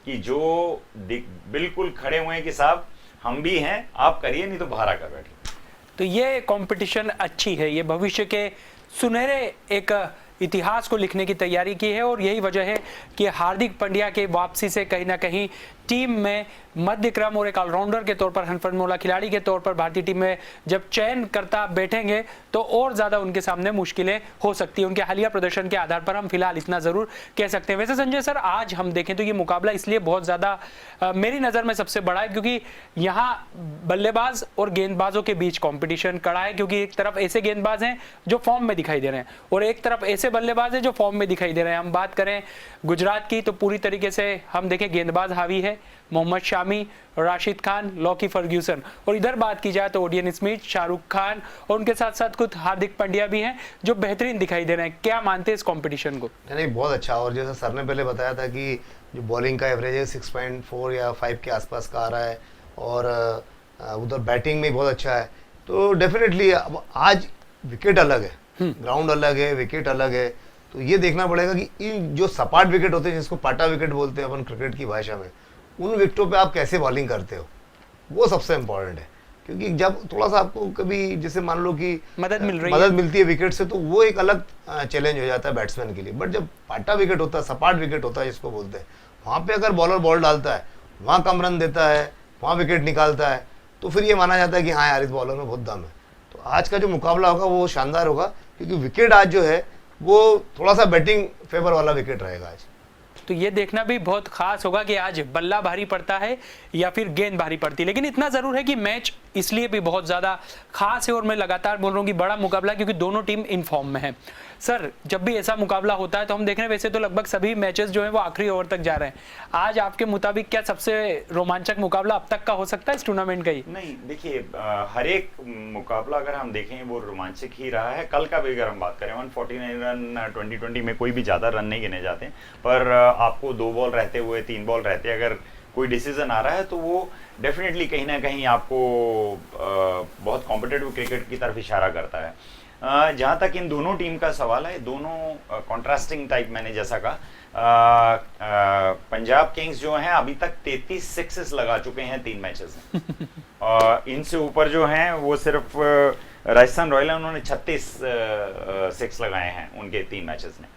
कि जो बिल्कुल खड़े हुए हैं कि साहब हम भी हैं, आप करिए, नहीं तो बाहर आकर बैठिए। तो ये कंपटीशन अच्छी है, ये भविष्य के सुनहरे एक इतिहास को लिखने की तैयारी की है, और यही वजह है कि हार्दिक पांड्या के वापसी से कहीं ना कहीं टीम में मध्य क्रम और एक ऑलराउंडर के तौर पर, हरफनमौला खिलाड़ी के तौर पर भारतीय टीम में जब चयन करता बैठेंगे तो और ज़्यादा उनके सामने मुश्किलें हो सकती हैं। उनके हालिया प्रदर्शन के आधार पर हम फिलहाल इतना ज़रूर कह सकते हैं। वैसे संजय सर, आज हम देखें तो ये मुकाबला इसलिए बहुत ज़्यादा मेरी नज़र में सबसे बड़ा है क्योंकि यहाँ बल्लेबाज और गेंदबाजों के बीच कॉम्पिटिशन कड़ा है, क्योंकि एक तरफ ऐसे गेंदबाज हैं जो फॉर्म में दिखाई दे रहे हैं और एक तरफ ऐसे बल्लेबाज हैं जो फॉर्म में दिखाई दे रहे हैं। हम बात करें गुजरात की तो पूरी तरीके से हम देखें गेंदबाज हावी है, मोहम्मद शामी, राशिद खान, लॉकी फर्ग्यूसन, और इधर बात की जाए तो ओडियन स्मिथ, शाहरुख खान और उनके साथ साथ खुद हार्दिक पांड्या भी हैं जो बेहतरीन दिखाई दे रहे हैं। क्या मानते हैं इस कंपटीशन को? नहीं, बहुत अच्छा। और जैसा सर ने पहले बताया था कि जो बॉलिंग का एवरेज है 6.4 या 5 के आसपास का आ रहा है, और उधर बैटिंग में बहुत अच्छा है, तो डेफिनेटली अब आज विकेट अलग है, ग्राउंड अलग है, विकेट अलग है, तो ये देखना पड़ेगा कि इन जो सपाट विकेट होते हैं, जिसको पाटा विकेट बोलते हैं अपन क्रिकेट की भाषा में, उन विकेटों पे आप कैसे बॉलिंग करते हो, वो सबसे इम्पोर्टेंट है। क्योंकि जब थोड़ा सा आपको कभी जैसे मान लो कि मदद मिलती है विकेट से, तो वो एक अलग चैलेंज हो जाता है बैट्समैन के लिए। बट जब पाटा विकेट होता है, सपाट विकेट होता है जिसको बोलते हैं, वहाँ पे अगर बॉलर बॉल डालता है, वहाँ कम रन देता है, वहाँ विकेट निकालता है, तो फिर ये माना जाता है कि हाँ यार, इस बॉलर में बहुत दम है। तो आज का जो मुकाबला होगा वो शानदार होगा, क्योंकि विकेट आज जो है वो थोड़ा सा बैटिंग फेवर वाला विकेट रहेगा आज। तो ये देखना भी बहुत खास होगा कि आज बल्ला भारी पड़ता है या फिर गेंद भारी पड़ती है। लेकिन इतना जरूर है कि मैच इसलिए भी बहुत ज्यादा खास है, और मैं लगातार बोल रहा हूँ कि बड़ा मुकाबला, क्योंकि दोनों टीम इन फॉर्म में है। सर, जब भी ऐसा मुकाबला होता है तो हम देख रहे हैं वैसे तो लगभग सभी मैचेस जो है वो आखिरी ओवर तक जा रहे हैं। आज आपके मुताबिक क्या सबसे रोमांचक मुकाबला अब तक का हो सकता है इस टूर्नामेंट का? ही नहीं, देखिए, हर एक मुकाबला अगर हम देखें वो रोमांचक ही रहा है। कल का भी अगर हम बात करें, 149 रन 2020 में कोई भी ज़्यादा रन नहीं गिने जाते, पर आपको 2 बॉल रहते हुए 3 बॉल रहते अगर कोई डिसीजन आ रहा है तो वो डेफिनेटली कहीं ना कहीं आपको बहुत कॉम्पिटिटिव क्रिकेट की तरफ इशारा करता है। जहां तक इन दोनों टीम का सवाल है, दोनों कॉन्ट्रास्टिंग टाइप, मैंने जैसा कहा, पंजाब किंग्स जो हैं अभी तक 33 सिक्सेस लगा चुके हैं 3 मैचेस में। इनसे ऊपर जो हैं वो सिर्फ राजस्थान रॉयल है, उन्होंने 36 सिक्स लगाए हैं उनके 3 मैचेस में।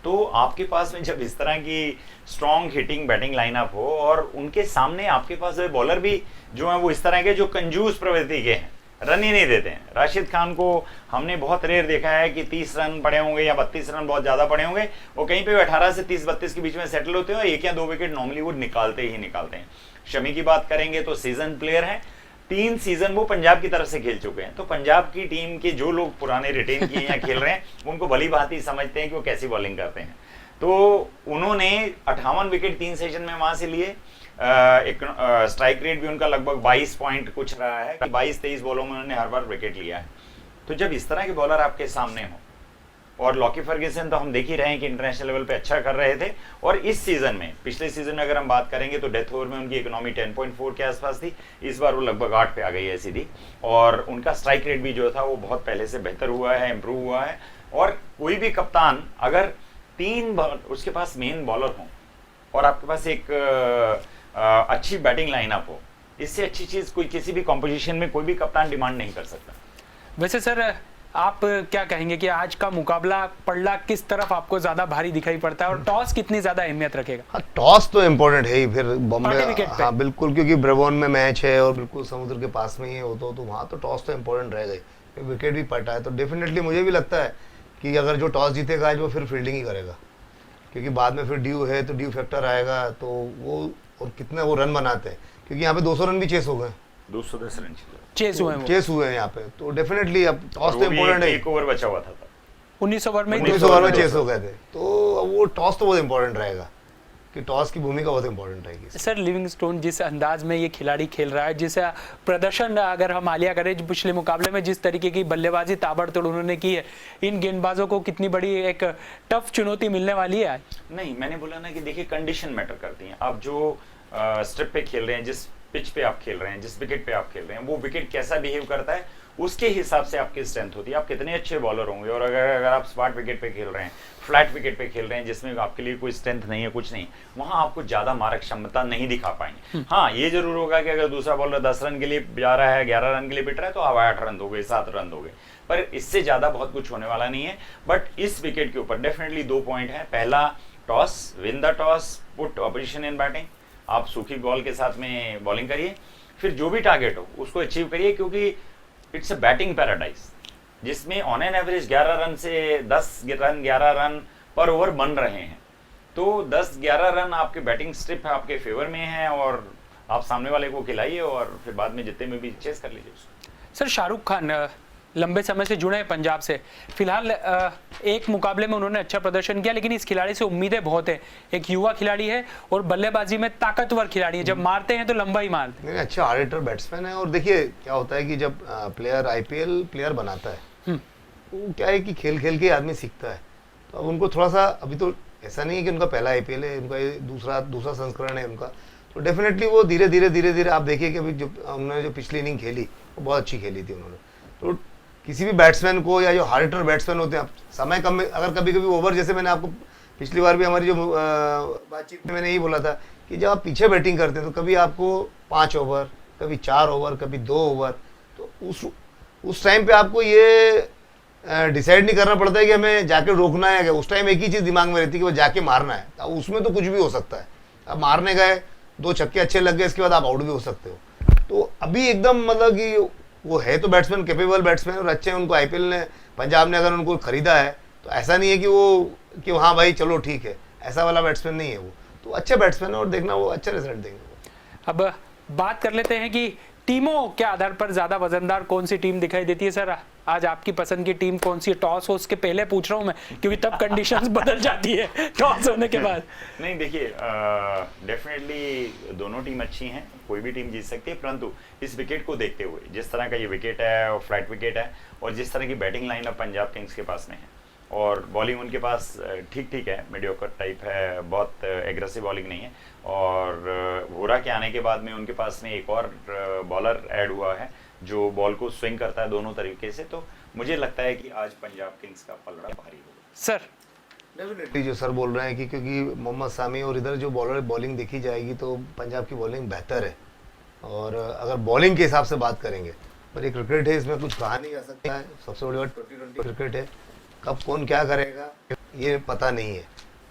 तो आपके पास में जब इस तरह की स्ट्रॉन्ग हिटिंग बैटिंग लाइनअप हो और उनके सामने आपके पास बॉलर भी जो है वो इस तरह के जो कंजूस प्रवृत्ति के हैं, रन ही नहीं देते हैं। राशिद खान को हमने बहुत रेयर देखा है कि 30 रन पड़े होंगे या 32 रन बहुत ज्यादा पड़े होंगे, वो कहीं पे 18 से 30-32 के बीच में सेटल होते हैं और 1 या 2 विकेट नॉर्मली वो निकालते ही निकालते हैं। शमी की बात करेंगे तो सीजन प्लेयर हैं, 3 सीजन वो पंजाब की तरफ से खेल चुके हैं। तो पंजाब की टीम के जो लोग पुराने रिटेन किए या खेल रहे हैं उनको भली भांति समझते हैं कि वो कैसी बॉलिंग करते हैं। तो उन्होंने 58 विकेट 3 सेशन में वहां से लिए। एक स्ट्राइक रेट भी उनका लगभग 22 पॉइंट कुछ रहा है, 22-23 बॉलों में उन्होंने हर बार विकेट लिया है। तो जब इस तरह के बॉलर आपके सामने हो, और लॉकी फर्ग्यूसन तो हम देख ही रहे हैं कि इंटरनेशनल लेवल पे अच्छा कर रहे थे, और इस सीजन में, पिछले सीजन में अगर हम बात करेंगे तो डेथ ओवर में उनकी इकोनॉमी 10.4 के आसपास थी, इस बार वो लगभग 8 पे आ गई है सीधी। और उनका स्ट्राइक रेट भी जो था वो बहुत पहले से बेहतर हुआ है, इंप्रूव हुआ है। और कोई भी कप्तान अगर 3 उसके पास मेन बॉलर हो और आपके पास एक अच्छी बैटिंग लाइनअप हो, इससे अच्छी चीज कोई किसी भी कॉम्पोजिशन में कोई भी कप्तान डिमांड नहीं कर सकता। वैसे सर आप क्या कहेंगे कि आज का मुकाबला पड़ला किस तरफ आपको ज्यादा भारी दिखाई पड़ता है और टॉस कितनी ज्यादा अहमियत रखेगा? हाँ, टॉस तो इम्पोर्टेंट है ही फिर बॉम्बे। विकेट पे। हाँ बिल्कुल, क्योंकि ब्रेबॉर्न में मैच है और बिल्कुल समुद्र के पास में ही है वो, तो वहाँ तो टॉस तो इम्पोर्टेंट रहेगा ही। विकेट भी पटा है तो डेफिनेटली मुझे भी लगता है कि अगर जो टॉस जीतेगा आज वो फिर फील्डिंग ही करेगा, क्योंकि बाद में फिर ड्यू है तो ड्यू फैक्टर आएगा। तो वो और कितने वो रन बनाते हैं, क्योंकि यहाँ पे 200 रन भी चेस हो गए, 210 रन चेस हुए हैं यहाँ पे। तो डेफिनेटली अब टॉस तो इम्पोर्टेंट है। 1 ओवर बचा हुआ था 19 ओवर में 19 ओवर में चेस हो गए थे। तो वो टॉस तो बहुत इंपॉर्टेंट रहेगा, कि टॉस की भूमिका बहुत इंपॉर्टेंट रहेगी। सर लिविंगस्टोन जिस अंदाज में ये खिलाड़ी खेल रहा है, जिस प्रदर्शन अगर हम आलिया करें पिछले मुकाबले में, जिस तरीके की बल्लेबाजी ताबड़तोड़ उन्होंने की है, इन गेंदबाजों को कितनी बड़ी एक टफ चुनौती मिलने वाली है? नहीं, मैंने बोला ना कि देखिए कंडीशन मैटर करती हैं। आप जो स्ट्रिप पे खेल रहे हैं, जिस पिच पे आप खेल रहे हैं, जिस विकेट पे आप खेल रहे हैं, वो विकेट कैसा बिहेव करता है उसके हिसाब से आपकी स्ट्रेंथ होती है। आप कितने अच्छे बॉलर होंगे, और अगर आप स्पॉट विकेट पे खेल रहे हैं, फ्लैट विकेट पे खेल रहे हैं जिसमें आपके लिए कोई स्ट्रेंथ नहीं है, कुछ नहीं, वहां आपको ज्यादा मारक क्षमता नहीं दिखा पाएंगे। हाँ, ये जरूर होगा कि अगर दूसरा बॉलर 10 रन के लिए जा रहा है, 11 रन के लिए पिट रहा है, तो आप 8 रन दोगे, 7 रन दोगे, पर इससे ज्यादा बहुत कुछ होने वाला नहीं है। बट इस विकेट के ऊपर डेफिनेटली 2 पॉइंट है। पहला, toss, win the toss, put opposition in batting. आप सूखी बॉल के साथ में बॉलिंग करिए, फिर जो भी टारगेट हो उसको अचीव करिए, क्योंकि इट्स अ बैटिंग पैराडाइज जिसमें ऑन एन एवरेज 11 रन से 10 रन 11 रन पर ओवर बन रहे हैं। तो 10-11 रन आपके बैटिंग स्ट्रिप है, आपके फेवर में है, और आप सामने वाले को खिलाइए और फिर बाद में जितने में भी चेस कर लीजिए उसको। सर शाहरुख खान लंबे समय से जुड़े हैं पंजाब से, फिलहाल एक मुकाबले में उन्होंने अच्छा प्रदर्शन किया, लेकिन इस खिलाड़ी से उम्मीदें बहुत है। एक युवा खिलाड़ी है और बल्लेबाजी में ताकतवर खिलाड़ी है, जब मारते हैं तो लंबा ही मारते हैं। अच्छा हार्ड हिटर बैट्समैन है। और देखिए क्या होता है कि जब प्लेयर आईपीएल प्लेयर बनाता है, वो क्या है कि खेल खेल के आदमी सीखता है। तो अब उनको थोड़ा सा, अभी तो ऐसा नहीं है कि उनका पहला आईपीएल है, उनका ये दूसरा संस्करण है उनका। तो डेफिनेटली वो धीरे धीरे आप देखिए कि अभी जो उन्होंने जो पिछली इनिंग खेली वो बहुत अच्छी खेली थी उन्होंने। तो किसी भी बैट्समैन को, या जो हार्ड हिटर बैट्समैन होते हैं, समय कम में अगर कभी कभी ओवर, जैसे मैंने आपको पिछली बार भी हमारी जो बातचीत में मैंने यही बोला था कि जब आप पीछे बैटिंग करते हैं तो कभी आपको 5 ओवर, कभी 4 ओवर, कभी 2 ओवर, तो उस टाइम पे आपको ये डिसाइड नहीं करना पड़ता है कि हमें जाके रोकना है क्या। उस टाइम एक ही चीज़ दिमाग में रहती है कि वो जाके मारना है। तो उसमें तो कुछ भी हो सकता है। आप मारने गए, 2 छक्के अच्छे लग गए, इसके बाद आप आउट भी हो सकते हो। तो अभी एकदम मतलब कि वो है तो बैट्समैन, कैपेबल बैट्समैन और अच्छे हैं। उनको आईपीएल ने, पंजाब ने अगर उनको खरीदा है तो ऐसा नहीं है कि हाँ भाई चलो ठीक है, ऐसा वाला बैट्समैन नहीं है वो। तो अच्छे बैट्समैन है और देखना वो अच्छा रिजल्ट देंगे। अब बात कर लेते हैं कि टीमों के आधार पर ज्यादा वजनदार कौन सी टीम दिखाई देती है? सर आज आपकी पसंद की टीम कौन सी है? टॉस हो उसके पहले पूछ रहा हूं मैं, क्योंकि तब कंडीशंस बदल जाती है टॉस होने के बाद। नहीं देखिए, डेफिनेटली दोनों टीम अच्छी हैं, कोई भी टीम जीत सकती है, परंतु इस विकेट को देखते हुए, जिस तरह का ये विकेट है और फ्लैट विकेट है, और जिस तरह की बैटिंग लाइनअप पंजाब किंग्स के पास में है, और बॉलिंग उनके पास ठीक है, मीडियोकर टाइप है, बहुत एग्रेसिव बॉलिंग नहीं है। और वोरा के आने के बाद में उनके पास में एक और बॉलर ऐड हुआ है जो बॉल को स्विंग करता है दोनों तरीके से। तो मुझे लगता है कि आज पंजाब किंग्स का पलड़ा भारी होगा। सर डेफिनेटली जो सर बोल रहे हैं कि क्योंकि मोहम्मद सामी और इधर जो बॉलिंग देखी जाएगी तो पंजाब की बॉलिंग बेहतर है, और अगर बॉलिंग के हिसाब से बात करेंगे, पर ये क्रिकेट है, इसमें कुछ कहा नहीं जा सकता है। सबसे बड़ी बात T20 क्रिकेट है, कब कौन क्या करेगा ये पता नहीं है।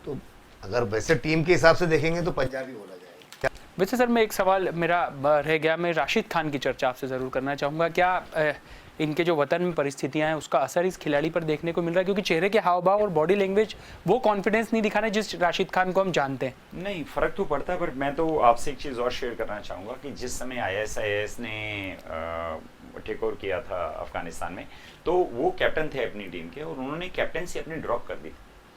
तो अगर वैसे टीम के हिसाब से देखेंगे तो पंजाब ही बोला जाएगा। वैसे सर मैं एक सवाल मेरा रह गया, मैं राशिद खान की चर्चा आपसे ज़रूर करना चाहूँगा। क्या इनके जो वतन में परिस्थितियां हैं उसका असर इस खिलाड़ी पर देखने को मिल रहा है, क्योंकि चेहरे के हाव भाव और बॉडी लैंग्वेज वो कॉन्फिडेंस नहीं दिखा रहे जिस राशिद खान को हम जानते हैं? नहीं, फर्क तो पड़ता है, बट मैं तो आपसे एक चीज़ और शेयर करना चाहूँगा कि जिस समय ISIS ने टेक ओवर किया था अफगानिस्तान में, तो वो कैप्टन थे अपनी टीम के, और उन्होंने कैप्टनसी अपनी ड्रॉप कर दी।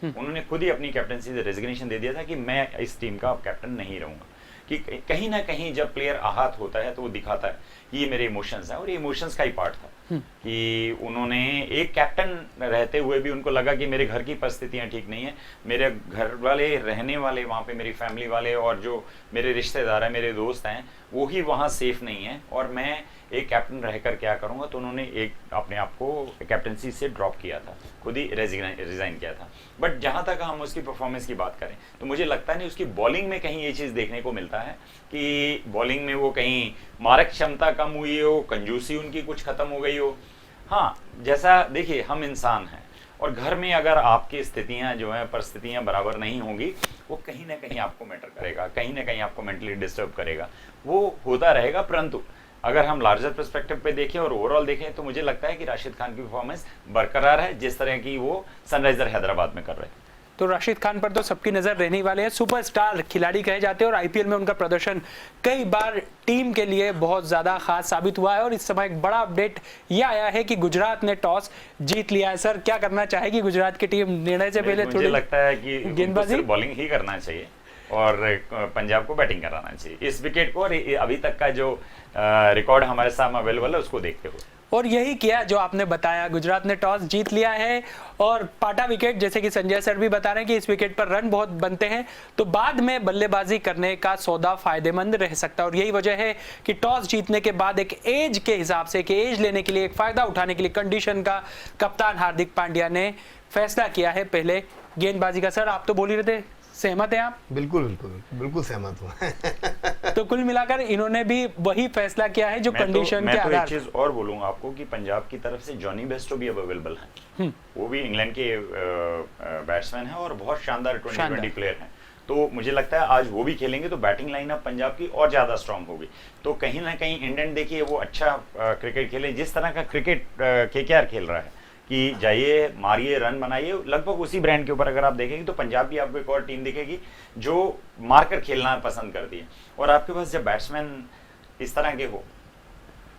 उन्होंने खुद ही अपनी कैप्टनसी से रेजिग्नेशन दे दिया था कि मैं इस टीम का कैप्टन नहीं रहूँगा। कि कहीं ना कहीं जब प्लेयर आहत होता है तो वो दिखाता है कि ये मेरे इमोशंस हैं, और ये इमोशंस का ही पार्ट था कि उन्होंने एक कैप्टन रहते हुए भी उनको लगा कि मेरे घर की परिस्थितियां ठीक नहीं है, मेरे घर वाले रहने वाले वहाँ पे, मेरी फैमिली वाले और जो मेरे रिश्तेदार हैं, मेरे दोस्त हैं, वो ही वहाँ सेफ नहीं है, और मैं एक कैप्टन रहकर क्या करूँगा। तो उन्होंने एक अपने आप को कैप्टनसी से ड्रॉप किया था, खुद ही रिजाइन किया था। बट जहाँ तक हम उसकी परफॉर्मेंस की बात करें तो मुझे लगता नहीं उसकी बॉलिंग में कहीं ये चीज़ देखने को मिलता है कि बॉलिंग में वो कहीं मारक क्षमता कम हुई हो, कंजूसी उनकी कुछ खत्म हो गई हो। हाँ, जैसा देखिए हम इंसान हैं, और घर में अगर आपकी स्थितियां जो हैं, परिस्थितियां बराबर नहीं होंगी, वो कहीं ना कहीं आपको मैटर करेगा, कहीं ना कहीं आपको मेंटली डिस्टर्ब करेगा, वो होता रहेगा। परंतु अगर हम लार्जर पर्सपेक्टिव पे देखें और ओवरऑल देखें तो मुझे लगता है कि राशिद खान की परफॉर्मेंस बरकरार है, जिस तरह की वो सनराइजर हैदराबाद में कर रहे हैं। तो राशिद खान पर तो सबकी नजर रहने वाले हैं, सुपरस्टार खिलाड़ी कहे जाते हैं, और IPL में उनका प्रदर्शन कई बार टीम के लिए बहुत ज्यादा खास साबित हुआ है। और इस समय एक बड़ा अपडेट यह आया है कि गुजरात ने टॉस जीत लिया है। सर क्या करना चाहेगी गुजरात की टीम निर्णय से पहले? मुझे लगता है कि गेंदबाजी बॉलिंग ही करना चाहिए और पंजाब को बैटिंग कराना चाहिए इस विकेट को, और अभी तक का जो रिकॉर्ड हमारे सामने अवेलेबल है उसको देखते हुए। और यही किया जो आपने बताया, गुजरात ने टॉस जीत लिया है और पाटा विकेट, जैसे कि संजय सर भी बता रहे हैं कि इस विकेट पर रन बहुत बनते हैं, तो बाद में बल्लेबाजी करने का सौदा फायदेमंद रह सकता है। और यही वजह है कि टॉस जीतने के बाद एक एज के हिसाब से, कि एज लेने के लिए, एक फायदा उठाने के लिए कंडीशन का कप्तान हार्दिक पांड्या ने फैसला किया है पहले गेंदबाजी का। सर आप तो बोल ही रहे थे, सहमत हैं आप? बिल्कुल बिल्कुल बिल्कुल सहमत हूँ। तो कुल मिलाकर इन्होंने भी वही फैसला किया है जो कंडीशन के आधार। एक चीज और बोलूंगा आपको कि पंजाब की तरफ से जॉनी बेस्टो भी अब अवेलेबल है। वो भी इंग्लैंड के बैट्समैन है और बहुत शानदार 2020 प्लेयर हैं। तो मुझे लगता है आज वो भी खेलेंगे तो बैटिंग लाइनअप पंजाब की और ज्यादा स्ट्रांग होगी। तो कहीं ना कहीं इंडियन देखिए वो अच्छा क्रिकेट खेले, जिस तरह का क्रिकेट KKR खेल रहा है कि जाइए मारिए रन बनाइए, लगभग उसी ब्रांड के ऊपर अगर आप देखेंगे तो पंजाब की आपको एक और टीम दिखेगी जो मारकर खेलना पसंद करती है। और आपके पास जब बैट्समैन इस तरह के हो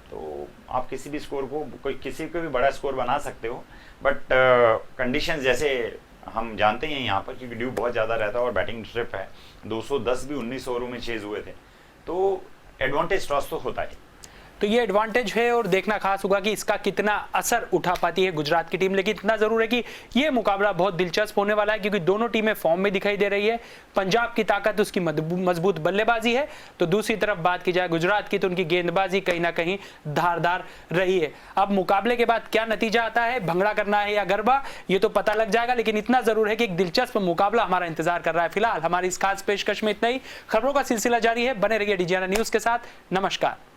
तो आप किसी भी स्कोर को, कोई किसी को भी बड़ा स्कोर बना सकते हो। बट कंडीशंस जैसे हम जानते हैं यहाँ पर क्योंकि ड्यू बहुत ज़्यादा रहता है और बैटिंग ट्रिप है, 210 भी 19 ओवरों में चेज हुए थे, तो एडवांटेज टॉस तो होता है। तो ये एडवांटेज है और देखना खास होगा कि इसका कितना असर उठा पाती है गुजरात की टीम। लेकिन इतना जरूर है कि ये मुकाबला बहुत दिलचस्प होने वाला है क्योंकि दोनों टीमें फॉर्म में दिखाई दे रही है। पंजाब की ताकत उसकी मजबूत बल्लेबाजी है, तो दूसरी तरफ बात की जाए गुजरात की तो उनकी गेंदबाजी कहीं ना कहीं धारदार रही है। अब मुकाबले के बाद क्या नतीजा आता है, भंगड़ा करना है या गरबा, ये तो पता लग जाएगा। लेकिन इतना जरूर है कि एक दिलचस्प मुकाबला हमारा इंतजार कर रहा है। फिलहाल हमारी इस खास पेशकश में इतना ही। खबरों का सिलसिला जारी है, बने रहिए डीजीआना न्यूज के साथ। नमस्कार।